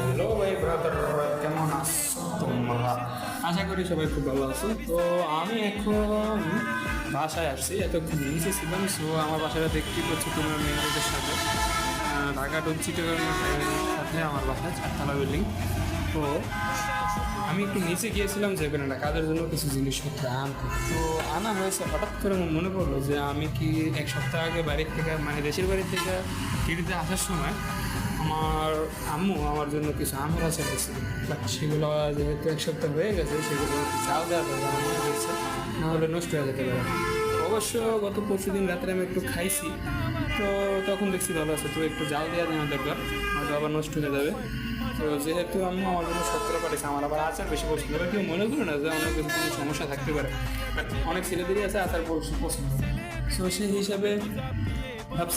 Hello ভাই brother, কেমন আছো তোমরা? আশা করি সবাই খুব ভালো আছো। তো আমি এখন বাসায় আসছি, এতক্ষণ নিচে ছিলাম। সো আমার বাসাটা দেখতে পাচ্ছি তোমার মেন রোডের সাথে, ঢাকা টু চিটাগাংয়ের সাথে আমার বাসা, 4তলা বিল্ডিং। তো আমি একটু নিচে গিয়েছিলাম যে কোনো একটা কাজের জন্য কিছু জিনিসপত্র আনতে। তো আনা হয়েছে, হঠাৎ করে আমার মনে পড়লো যে আমি কি এক সপ্তাহ আগে বাড়ির থেকে, মানে দেশের বাড়ি থেকে ফিরতে আসার সময় আমার আম্মু আমার জন্য কিছু আমের আচার দিয়েছিল। বাট সেগুলো যেহেতু এক সপ্তাহ হয়ে গেছে, সেগুলো চাল দেওয়া দরকার আমার মনে হয়েছে, নাহলে নষ্ট হয়ে যেতে পারে। অবশ্য গত পরশু দিন রাত্রে আমি একটু খাইছি, তো তখন দেখছি ভালো আছে, তো একটু জাল দেওয়া দেওয়া দরকার, হয়তো আবার নষ্ট হয়ে যাবে। তো যেহেতু আম্মু আমার জন্য 17 পাঠিয়েছে, আমার আবার আচার বেশি পছন্দ, এবার কেউ মনে করে না যে অন্য কিছু কোনো সমস্যা থাকতে পারে। অনেক ছেলেদেরই আছে আচার পছন্দ, সো সেই হিসাবে ভাবছি